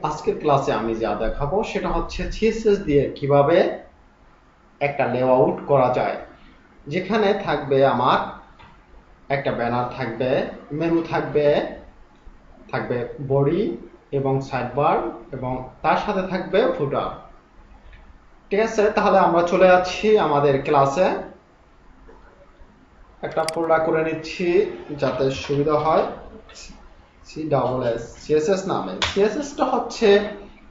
আজকের ক্লাসে আমি যা দেখাবো সেটা হচ্ছে সিএসএস দিয়ে কিভাবে একটা লেআউট করা যায়, যেখানে থাকবে আমার একটা ব্যানার থাকবে, মেনু থাকবে, থাকবে বডি এবং সাইডবার এবং তার সাথে থাকবে ফুটার। ঠিক আছে, তাহলে আমরা চলে যাচ্ছি আমাদের ক্লাসে। একটা ফোল্ডার করে নিচ্ছি যাতে সুবিধা হয়। সিএসএস নামে, সিএসএসটা হচ্ছে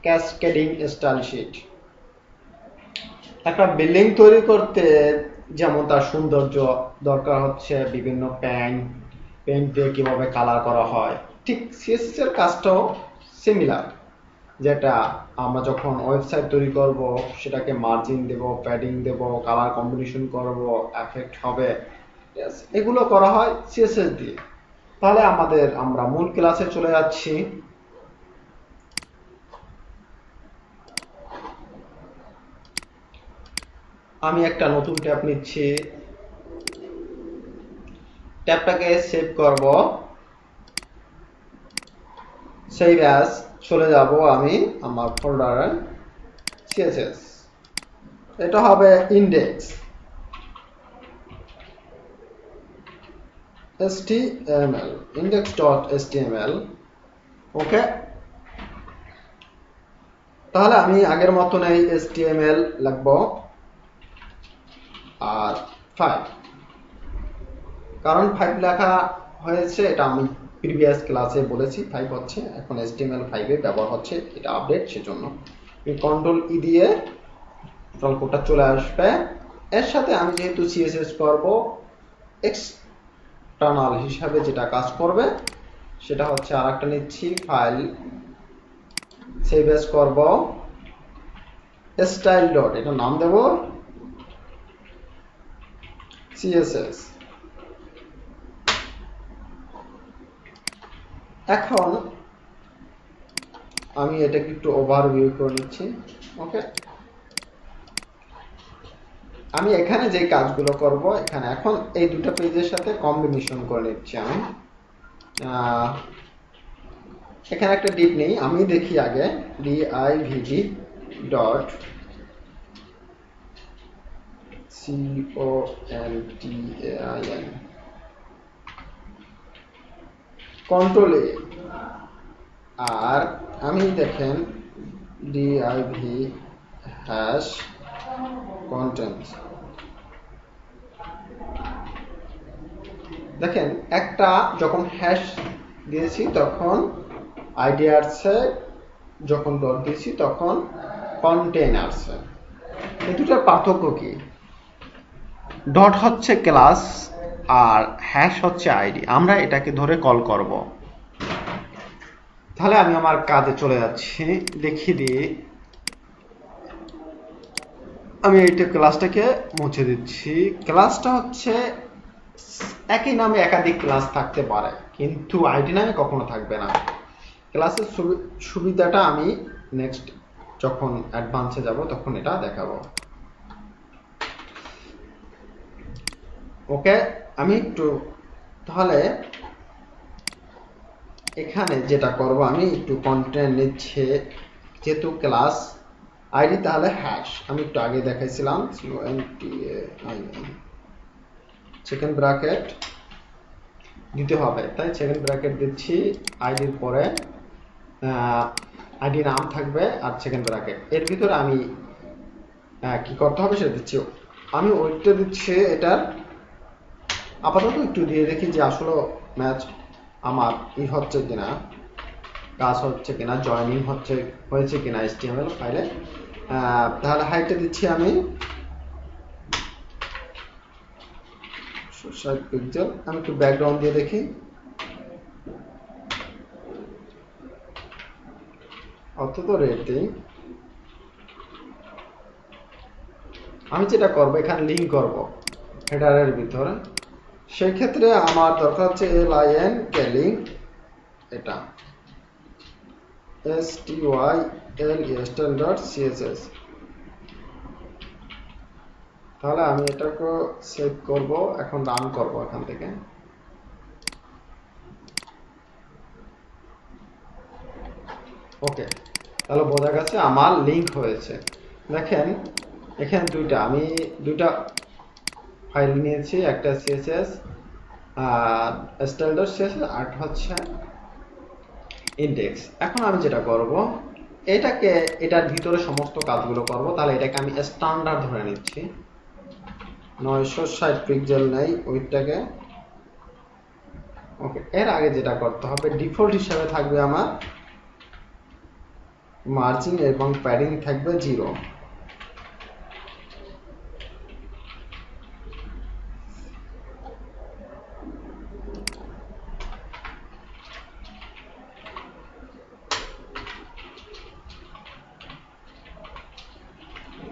ক্যাসকেডিং স্টাইল শিট। একটা বিল্ডিং তৈরি করতে যেমন তার সৌন্দর্য দরকার হচ্ছে বিভিন্ন পেইন্ট দিয়ে কিভাবে কালার করা হয়, ঠিক সিএসএস এর কাজটাও সিমিলার। যেটা আমরা যখন ওয়েবসাইট তৈরি করব সেটাকে মার্জিন দেব, প্যাডিং দেব, কালার কম্বিনেশন করব, এফেক্ট হবে, এগুলো করা হয় সিএসএস দিয়ে। তাহলে আমরা মূল ক্লাসে চলে যাচ্ছি। আমি একটা নতুন ট্যাব নিচ্ছি, ট্যাবটাকে সেভ করব, সেভ অ্যাজ চলে যাব আমি আমার ফোল্ডারে সিএসএস। এটা হবে ইন্ডেক্স html, index.html। ওকে, তাহলে আমি আগের মতন এই html লিখব আর 5, কারণ 5 লেখা হয়েছে, এটা আমি প্রিভিয়াস ক্লাসে বলেছি 5 হচ্ছে, এখন html 5 এর ব্যবহার হচ্ছে, এটা আপডেট, সেজন্য আমি কন্ট্রোল ই দিয়ে টোটাল কোডটা চলে আসবে। এর সাথে আমি যেহেতু সিএসএস করব, এক্সটার্নাল হিসাবে যেটা কাজ করবে সেটা হচ্ছে আরেকটা নিচ্ছি, ফাইল সেভ এস করব, স্টাইল ডট, এটা নাম দেব সিএসএস। এখন আমি এটাকে একটু ওভারভিউ করে নিচ্ছি। ওকে, আমি এখানে যে কাজগুলো করব, এখানে এখন এই দুটো পেজের সাথে কম্বিনেশন করে নিচ্ছি আমি। এখানে একটা ডিপ নেই, আমি দেখি আগে divd ডট contain, কন্ট্রোল এ, আর আমি দেখেন div হ্যাশ কন্টেন্ট। দেখেন একটা যখন হ্যাশ দিয়েছি তখন আইডি আসছে, যখন ডট দিয়েছি তখন কন্টেন আসছে। এই দুটার পার্থক্য কি? ডট হচ্ছে ক্লাস আর হ্যাশ হচ্ছে আইডি, আমরা এটাকে ধরে কল করব। তাহলে আমি আমার কাজে চলে যাচ্ছি, দেখিয়ে দিই। আমি এইটা ক্লাসটাকে মুছে দিচ্ছি। ক্লাসটা হচ্ছে একই নামে একাধিক ক্লাস থাকতে পারে, কিন্তু আইডি নামে কখনো থাকবে না। ক্লাসের সুবিধাটা আমি নেক্সট যখন অ্যাডভান্সে যাব তখন এটা দেখাবো। ওকে, আমি একটু তাহলে এখানে যেটা করব, আমি একটু কন্টেন্ট নিচ্ছে, যেহেতু ক্লাস আইডি তাহলে হ্যাশ, আমি একটু আগে দেখাইছিলাম সেকেন্ড ব্র্যাকেট দিতে হবে, তাই সেকেন্ড ব্র্যাকেট দিচ্ছি, আইডির পরে আইডি নাম থাকবে আর সেকেন্ড ব্র্যাকেট, এর ভিতরে আমি কি করতে হবে সেটা দিচ্ছি। আমি ওইটা দিচ্ছি, এটার আপাতত একটু দিয়ে দেখি যে আসলে ম্যাচ আমার ই হচ্ছে কিনা, কাজ হচ্ছে কিনা, জয়েনিং হয়েছে কিনা HTML ফাইলে। তাহলে হাইটটা দিচ্ছি আমি 60 পিক্সেল। আমি একটু ব্যাকগ্রাউন্ড দিয়ে দেখি, অন্তত রেড দিই। আমি যেটা করবো এখানে লিঙ্ক করব হেডারের ভিতরে, সেই ক্ষেত্রে আমার দরকার হচ্ছে link লিঙ্ক, এটা style.css। তাহলে আমি এটাকে সেভ করব, এখন রান করব এখান থেকে। ওকে, তাহলে বোঝা গেছে আমার লিংক হয়েছে। দেখেন এখানে আমি দুইটা ফাইল নিয়েছি, একটা সিএসএস আর স্ট্যান্ডার্ড সিএসএস, আর হচ্ছে ইনডেক্স। এখন আমি যেটা করব, এটার ভিতরে সমস্ত কাজগুলো করব। তাহলে এটাকে আমি স্ট্যান্ডার্ড ধরে নিচ্ছি, 960 পিক্সেল নেই ওইটাকে। ওকে, এর আগে যেটা করতে হবে, ডিফল্ট হিসাবে থাকবে আমার মার্জিন এবং প্যাডিং থাকবে 0।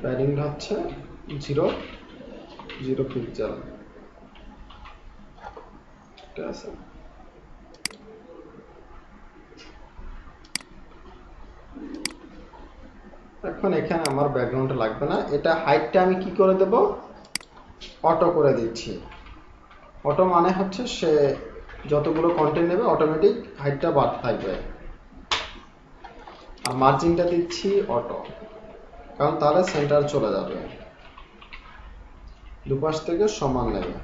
প্যাডিং হচ্ছে 0 পিক্সেল। ঠিক আছে, এখন এখানে আমার ব্যাকগ্রাউন্ড লাগবে না। এটা হাইটটা আমি কি করে দেব, অটো করে দিচ্ছি। অটো মানে হচ্ছে সে যতগুলো কন্টেন্ট নেবে অটোমেটিক হাইটটা বাড়তে থাকবে। আর মার্জিনটা দিচ্ছি অটো, কারণ তাহলে সেন্টার চলে যাবে, দুপাশ থেকে সমান নেবে।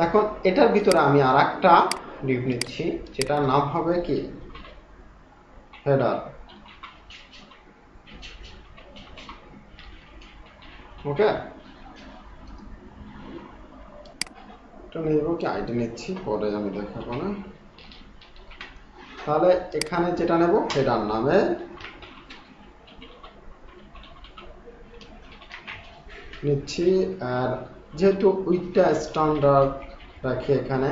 এখন এটার ভিতরে আমি আর একটা ডিভ নিচ্ছি, যেটার নাম হবে কি হেডার। ওকে, এটা নেব কি আইডি নিচ্ছি, পরে আমি দেখাবো না। তাহলে এখানে যেটা নেব হেডার নামে নিচ্ছি। আর যেহেতু উইথটা স্ট্যান্ডার্ড রাখি, এখানে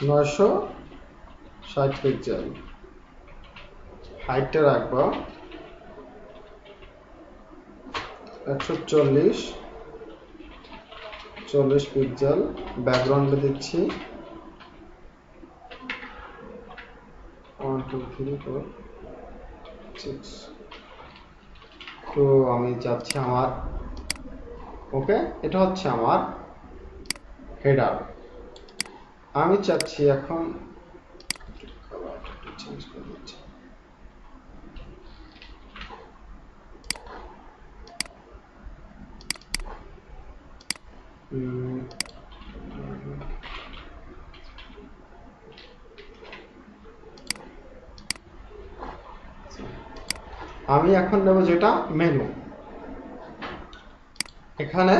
960 পিক্সেল, হাইটটা রাখবো 140 পিক্সেল। ব্যাকগ্রাউন্ডে দিচ্ছি 1 2 3 4 6। তো আমি চাচ্ছি আমার, ওকে, এটা হচ্ছে আমার হেডার। আমি চাচ্ছি এখন চেঞ্জ করে দিচ্ছি। আমি এখন নেব যেটা মেনু। এখানে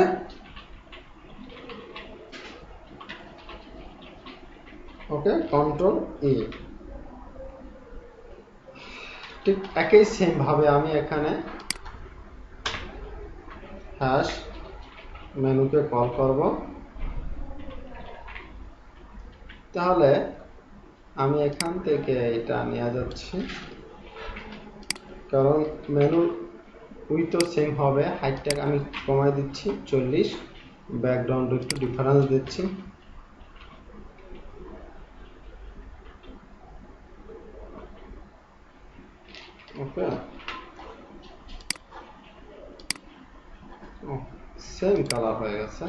ওকে, কন্ট্রোল ই। ঠিক একই সেম ভাবে আমি এখানে হ্যাশ মেনুকে কল করব। তাহলে আমি এখান থেকে এটা নিয়ে যাচ্ছি, কারণ মেনু উইথও সেম হবে। হাইটটা আমি কমাই দিচ্ছি 40, ব্যাকগ্রাউন্ড একটু ডিফারেন্স দিচ্ছি। ওকে, সেম কালার হয়ে গেছে।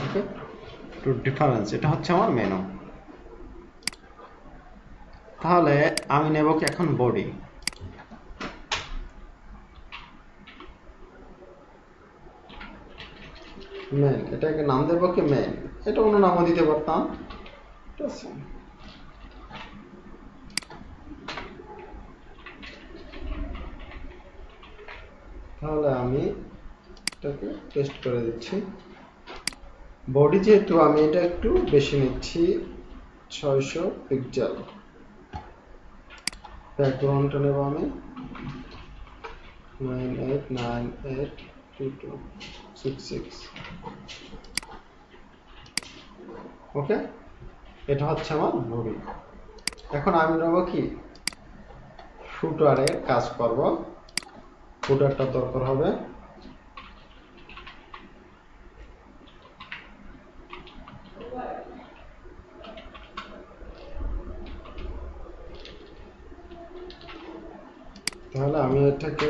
ওকে, টু ডিফারেন্স, এটা হচ্ছে আমার মেনু। তাহলে আমি নেব কি এখন বডি। মেন, এটাকে নাম দেবো কি মেন। এটা অন্য নামও দিতে পারতাম, ঠিক আছে। তাহলে আমি এটাকে টেস্ট করে দিচ্ছি। বডি যেহেতু আমি এটা একটু বেশি নিচ্ছি, 600 পিক্সেল। ব্যাকগ্রাউন্ডটা নেব আমি 98982266। ওকে, এটা হচ্ছে আমার বডি। এখন আমি নেব কি ফুটারের কাজ করব। ফুটারটা দরকার হবে তাহলে আমি এটাকে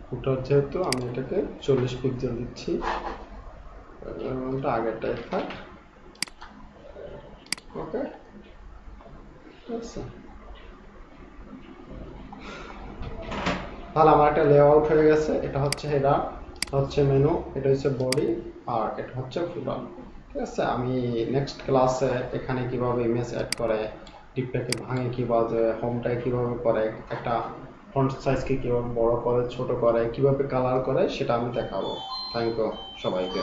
ফুটার, যেহেতু আমি এটাকে 40 পিক্সেল দিচ্ছি, আগেরটাই থাক। ওকে, ঠিক আছে। তাহলে আমার একটা লেআউট হয়ে গেছে। এটা হচ্ছে হেডার, হচ্ছে মেনু, এটা হচ্ছে বডি, আর এটা হচ্ছে ফুটার। ঠিক আছে, আমি নেক্সট ক্লাসে এখানে কিভাবে ইমেজ অ্যাড করে, টিপটাকে ভাঙে কিভাবে, হোমটাকে কিভাবে করে, একটা ফন্ট সাইজকে কিভাবে বড় করে ছোট করে, কিভাবে কালার করে, সেটা আমি দেখাবো। থ্যাংক ইউ সবাইকে।